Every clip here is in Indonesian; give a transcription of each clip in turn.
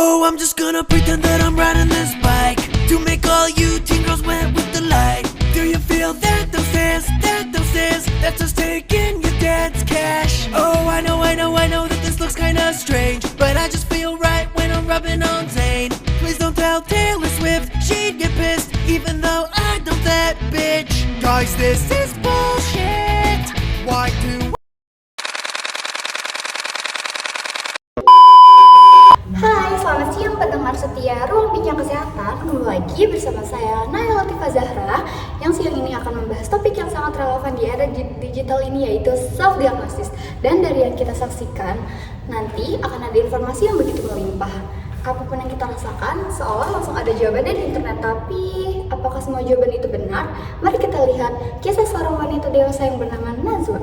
Oh, I'm just gonna pretend that I'm riding this bike to make all you teen girls wet with the light. Do you feel that downstairs, that's us taking your dad's cash? Oh, I know that this looks kinda strange, but I just feel right when I'm rubbing on Zayn. Please don't tell Taylor Swift, she'd get pissed, even though I dumped that bitch. Guys, this is bullshit. Why do Hai, selamat siang pendengar setia Ruang Bincang Kesehatan. Kembali lagi bersama saya Naya Latifah Zahra, yang siang ini akan membahas topik yang sangat relevan di era digital ini, yaitu self-diagnosis. Dan dari yang kita saksikan, nanti akan ada informasi yang begitu melimpah. Apapun yang kita rasakan, seolah langsung ada jawabannya di internet. Tapi, apakah semua jawaban itu benar? Mari kita lihat kisah seorang wanita dewasa yang bernama Najwa.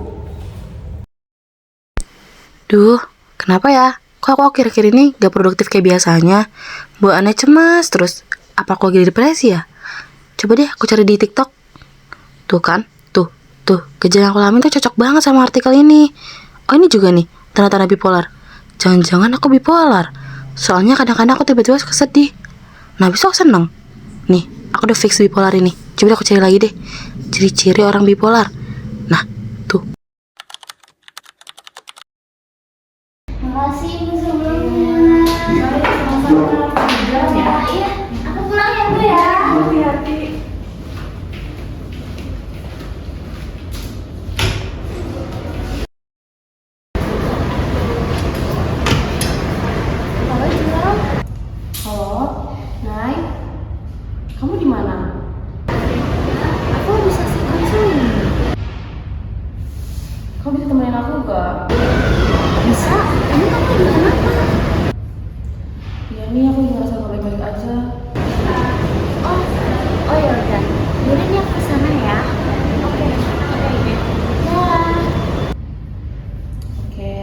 Duh, kenapa ya? Kok aku akhir-akhir ini gak produktif kayak biasanya? Bawaannya cemas terus. Apa aku lagi depresi ya? Coba deh aku cari di TikTok. Tuh kan, tuh. Gejala yang aku alami tuh cocok banget sama artikel ini. Oh, ini juga nih, tanda-tanda bipolar. Jangan-jangan aku bipolar. Soalnya kadang-kadang aku tiba-tiba suka sedih. Nah, besok seneng. Nih, aku udah fix bipolar ini. Coba deh aku cari lagi deh. Ciri-ciri orang bipolar. Nah, tuh. Makasih ibu sebelumnya. Iya, aku pulang ya bu ya. Hati-hati. Halo Jual. Halo, Nay, kamu di mana? Aku bisa sih konseling. Kamu bisa temenin aku gak? Bisa. Kamu lagi kenapa? Ya nih aku ngerasa gak baik-baik aja. Oh ya udah. Yaudah nih aku kesana ya. Oke. Ya. Oke.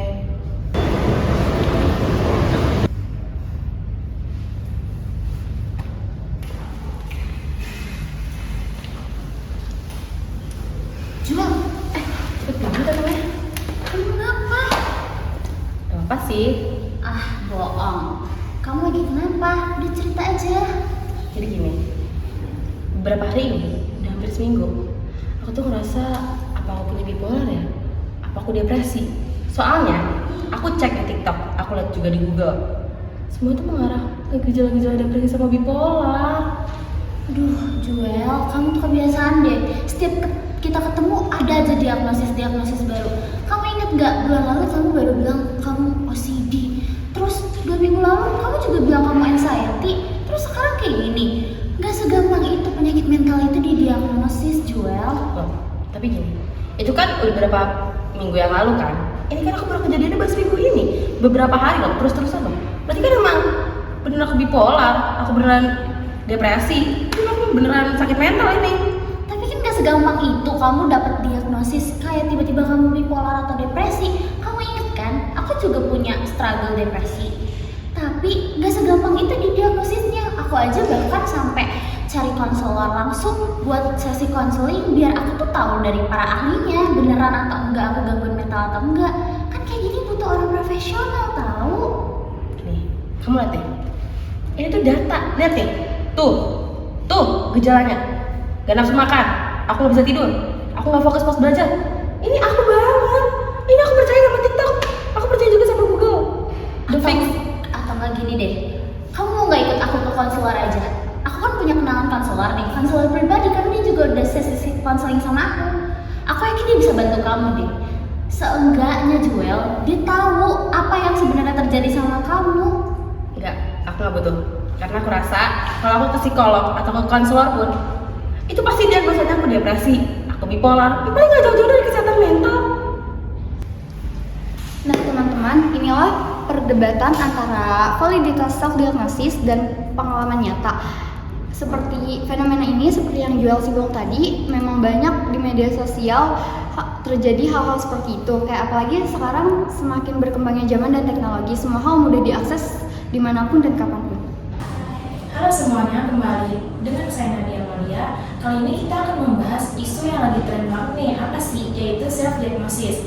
Jual. Cepet banget datangnya. Kamu kenapa? Gak apa sih? Ah, bohong. Kamu lagi kenapa? Udah cerita aja. Jadi gini, beberapa hari ini, udah hampir seminggu, aku tuh ngerasa apa aku punya bipolar ya? Apa aku depresi? Soalnya, aku cek di TikTok, aku lihat juga di Google. Semua itu mengarah ke gejala-gejala depresi sama bipolar. Aduh, Juel, kamu tuh kebiasaan deh. Setiap kita ketemu ada aja diagnosis baru. Kamu inget gak bulan lalu kamu baru bilang kamu OCD. Terus 2 minggu lalu kamu juga bilang kamu anxiety. Terus sekarang kayak gini. Gak segampang itu penyakit mental itu didiagnosis, Juel. Loh, tapi gini, itu kan udah beberapa minggu yang lalu kan? Ini kan aku baru kejadiannya baru seminggu ini, beberapa hari loh, terus-terusan loh. Berarti kan emang bener aku bipolar, aku beneran depresi, ini aku beneran sakit mental ini. Tapi kan gak segampang itu kamu dapat diagnosis kayak tiba-tiba kamu bipolar atau depresi. Kamu inget kan? Aku juga punya struggle depresi. Tapi gak segampang itu didiagnosisnya. Aku aja bahkan sampai cari konselor langsung buat sesi konseling biar aku tuh tahu dari para ahlinya beneran atau enggak aku gangguan mental atau enggak. Kan kayak gini butuh orang profesional tahu. Nih, kamu lihat deh. Ini tuh data, lihat nih. Tuh gejalanya. Gak nafsu makan, aku gak bisa tidur, aku gak fokus pas belajar. Ini aku banget. Ini aku percaya sama TikTok, aku percaya juga sama Google. The fix. Atau enggak gini deh. Kamu mau nggak ikut aku ke konselor aja? Aku kan punya kenalan konselor nih, konselor pribadi kan dia juga udah sesi konseling sama aku. Aku yakin dia bisa bantu kamu deh. Seenggaknya Juel, dia tahu apa yang sebenarnya terjadi sama kamu. Enggak, aku gak butuh. Karena aku rasa kalau aku ke psikolog atau ke konselor pun, itu pasti diagnosanya aku depresi, aku bipolar. Paling gak jauh-jauh dari kesehatan mental. Nah teman-teman, inilah perdebatan antara validitas self-diagnosis dan pengalaman nyata. Seperti fenomena ini, seperti yang Juel singgung tadi, memang banyak di media sosial terjadi hal-hal seperti itu. Kayak apalagi sekarang semakin berkembangnya zaman dan teknologi, semua hal mudah diakses dimanapun dan kapanpun. Halo semuanya, kembali dengan saya Nadia Maria. Kali ini kita akan membahas isu yang lagi tren banget nih, apa sih? Yaitu self-diagnosis.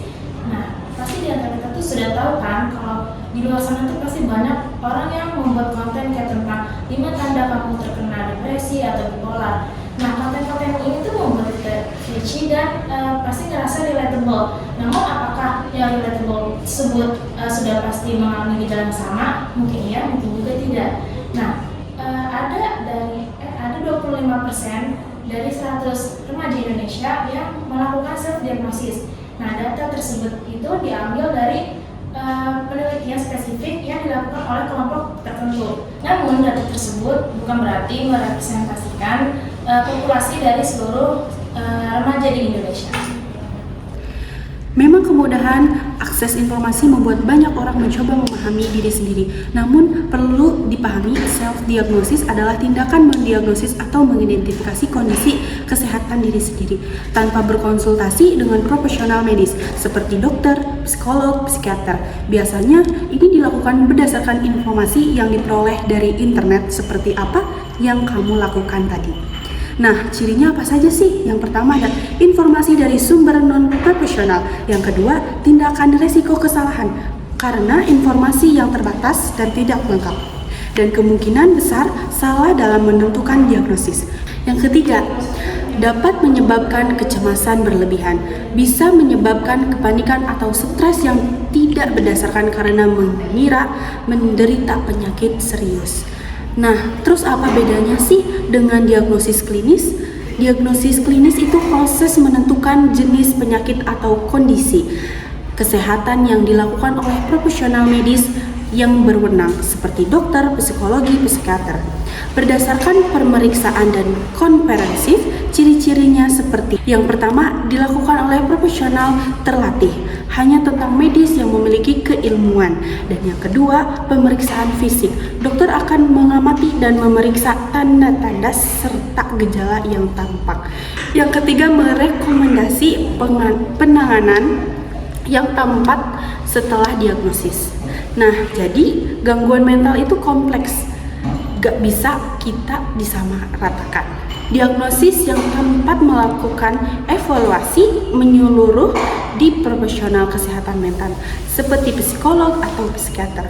Nah, pasti di antara kita tuh sudah tahu kan kalau di luar sana tuh pasti banyak orang yang membuat konten kayak tentang 5 tanda kamu terkena depresi atau bipolar. Nah, konten-konten ini tuh membuat kita catchy dan pasti ngerasa relatable. Namun apakah yang relatable tersebut sudah pasti mengalami gejala yang sama? Mungkin ya, mungkin juga tidak. Nah, ada 25% dari 100 remaja Indonesia yang melakukan self-diagnosis. Nah, data tersebut itu diambil dari penelitian spesifik yang dilakukan oleh kelompok tertentu. Namun, data tersebut bukan berarti merepresentasikan populasi dari seluruh remaja di Indonesia. Memang kemudahan akses informasi membuat banyak orang mencoba memahami diri sendiri. Namun perlu dipahami, self-diagnosis adalah tindakan mendiagnosis atau mengidentifikasi kondisi kesehatan diri sendiri tanpa berkonsultasi dengan profesional medis seperti dokter, psikolog, psikiater. Biasanya ini dilakukan berdasarkan informasi yang diperoleh dari internet seperti apa yang kamu lakukan tadi. Nah, cirinya apa saja sih? Yang pertama ada informasi dari sumber non-profesional. Yang kedua, tindakan risiko kesalahan karena informasi yang terbatas dan tidak lengkap. Dan kemungkinan besar salah dalam menentukan diagnosis. Yang ketiga, dapat menyebabkan kecemasan berlebihan. Bisa menyebabkan kepanikan atau stres yang tidak berdasarkan karena mengira menderita penyakit serius. Nah, terus apa bedanya sih dengan diagnosis klinis? Diagnosis klinis itu proses menentukan jenis penyakit atau kondisi kesehatan yang dilakukan oleh profesional medis yang berwenang seperti dokter, psikologi, psikiater. Berdasarkan pemeriksaan dan komprehensif, ciri-cirinya seperti yang pertama dilakukan oleh profesional terlatih, hanya tentang medis yang memiliki keilmuan. Dan yang kedua, pemeriksaan fisik. Dokter akan mengamati dan memeriksa tanda-tanda serta gejala yang tampak. Yang ketiga, merekomendasi penanganan yang tepat setelah diagnosis. Nah, jadi gangguan mental itu kompleks, gak bisa kita disamaratakan. Diagnosis yang tepat melakukan evaluasi menyeluruh di profesional kesehatan mental seperti psikolog atau psikiater.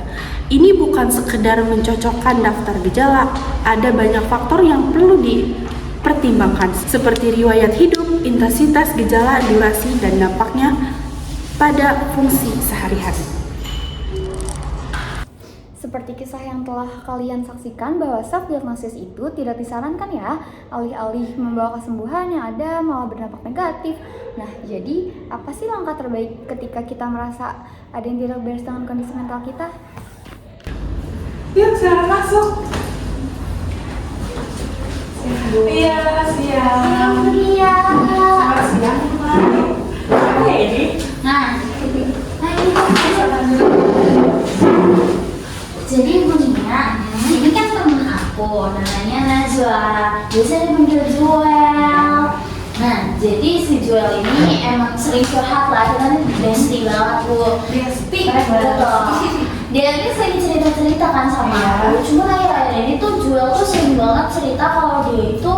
Ini bukan sekedar mencocokkan daftar gejala, ada banyak faktor yang perlu dipertimbangkan seperti riwayat hidup, intensitas gejala, durasi, dan dampaknya pada fungsi sehari-hari. Seperti kisah yang telah kalian saksikan bahwa self-diagnosis itu tidak disarankan ya, alih-alih membawa kesembuhan yang ada malah berdampak negatif. Nah, jadi apa sih langkah terbaik ketika kita merasa ada yang tidak beres dengan kondisi mental kita? Yuk, silakan masuk. Iya, siang. Iya. Selamat siang, kemarin. Apa ini? Nah, jadi begini, ini kan temen aku, namanya Najwa. Biasa dipanggil Joel. Nah, jadi si Joel ini emang sering curhat lah, kan bestie banget bu. Bestie, betul. Dia ini sering cerita-cerita kan sama aku. Cuma akhir-akhir ini tuh Joel tuh sering banget cerita kalau dia itu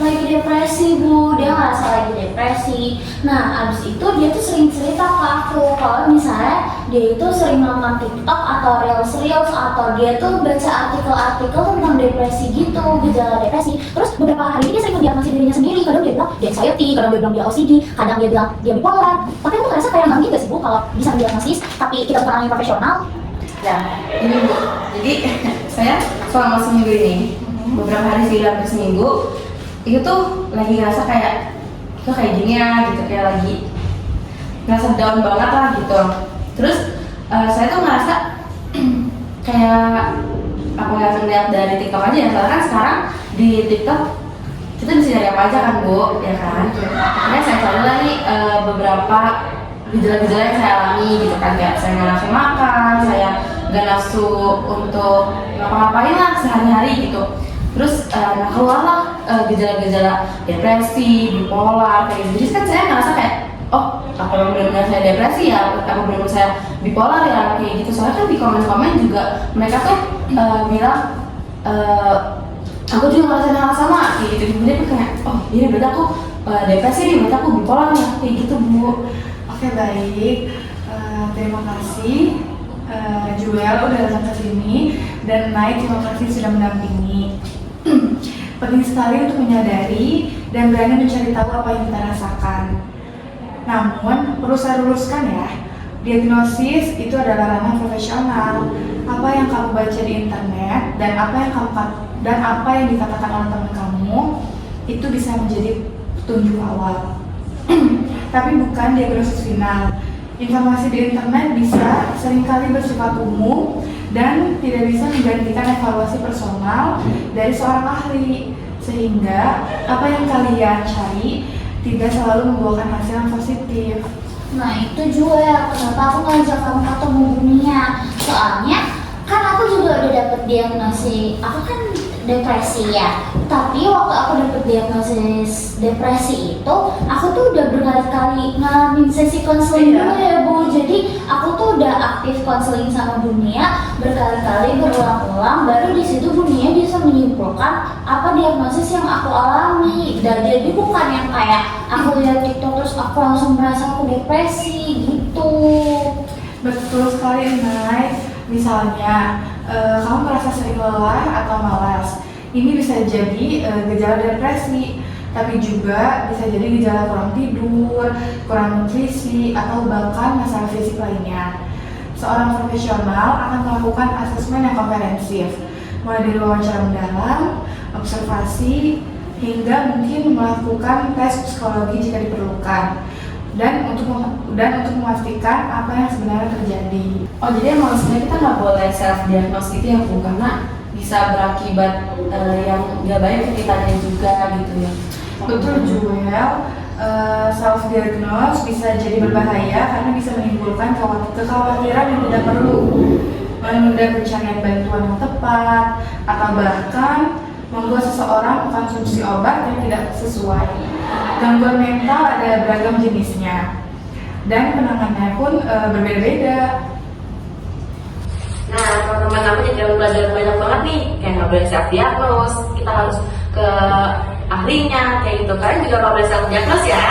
lagi depresi bu, dia ngerasa lagi depresi. Nah, abis itu dia tuh sering cerita ke aku kalau misalnya dia itu sering nonton TikTok atau reels atau dia tuh baca artikel-artikel tentang depresi gitu, gejala depresi. Terus beberapa hari ini dia sering mendiagnosis dirinya sendiri. Kadang dia bilang dia anxiety, kadang dia bilang dia OCD, kadang dia bilang dia bipolar. Tapi aku ngerasa kayak nggak gitu sih bu kalau bisa mendiagnosis, tapi kita bukan orang yang profesional. Ya, ini bu. Jadi saya selama seminggu ini, beberapa hari sih hampir seminggu, itu tuh lagi ngerasa kayak gini ya gitu, kayak lagi ngerasa down banget lah gitu. Terus saya tuh ngerasa kayak apa nggak ngeliat dari TikTok aja ya, soalnya kan sekarang di TikTok kita bisa nyari apa aja kan bu, ya kan. Makanya saya cari lah nih beberapa gejala-gejala yang saya alami gitu kan, kayak saya nggak nafsu makan, saya nggak nafsu untuk ngapa-ngapain lah sehari-hari gitu. Terus keluarlah gejala-gejala depresi, bipolar, kayak gitu. Jadi kan saya ngerasa kayak, oh apa benar-benar saya depresi ya, apa benar-benar saya bipolar ya, kayak gitu. Soalnya kan di komen-komen juga mereka tuh bilang, aku juga ngerasain hal sama, kayak gitu. Kemudian aku kayak, oh ini berarti aku depresi nih, berarti aku bipolar ya, kayak gitu bu. Oke, baik. Terima kasih Juel udah datang ke sini dan Naik, terima kasih sudah mendampingi. Penting sekali untuk menyadari dan berani mencari tahu apa yang kita rasakan. Namun perlu saya luruskan ya, diagnosis itu adalah ranah profesional. Apa yang kamu baca di internet dan apa yang dikatakan oleh teman kamu itu bisa menjadi petunjuk awal. Tapi bukan diagnosis final. Informasi di internet bisa seringkali bersifat umum dan tidak bisa menggantikan evaluasi personal dari seorang ahli, sehingga apa yang kalian cari tidak selalu membuahkan hasil yang positif. Nah itu juga kenapa aku ngajak kamu ketemu Dunia. Soalnya kan aku juga udah dapet diagnosis, aku kan depresi ya. Tapi waktu aku dapet diagnosis depresi itu, aku tuh udah berkali-kali ngalamin sesi konseling dulu ya Bu. Jadi aku tuh udah aktif konseling sama Dunia berkali-kali berulang-ulang. Baru di situ Dunia bisa menyimpulkan apa diagnosis yang aku alami. Dan jadi bukan yang kayak aku lihat TikTok terus aku langsung merasa aku depresi gitu. Betul sekali, Nay. Misalnya, kamu merasa sering lelah atau malas. Ini bisa jadi gejala depresi, tapi juga bisa jadi gejala kurang tidur, kurang nutrisi, atau bahkan masalah fisik lainnya. Seorang profesional akan melakukan asesmen yang komprehensif, mulai dari wawancara mendalam, observasi, hingga mungkin melakukan tes psikologi jika diperlukan. Dan untuk memastikan apa yang sebenarnya terjadi. Oh jadi emang sebenarnya kita nggak boleh self diagnose gitu ya Bu, karena bisa berakibat yang nggak baik ke kitanya juga gitu ya. Betul Juel, self diagnose bisa jadi berbahaya karena bisa menimbulkan kekhawatiran yang tidak perlu, menunda pencarian bantuan yang tepat, atau bahkan membuat seseorang mengkonsumsi obat yang tidak sesuai. Gangguan mental ada beragam jenisnya dan penanganannya pun berbeda-beda. Nah, teman-teman aku jadi belajar banyak banget nih, kayak nggak boleh self diagnose, kita harus ke ahlinya, kayak gitu. Kalian juga nggak boleh self diagnose ya.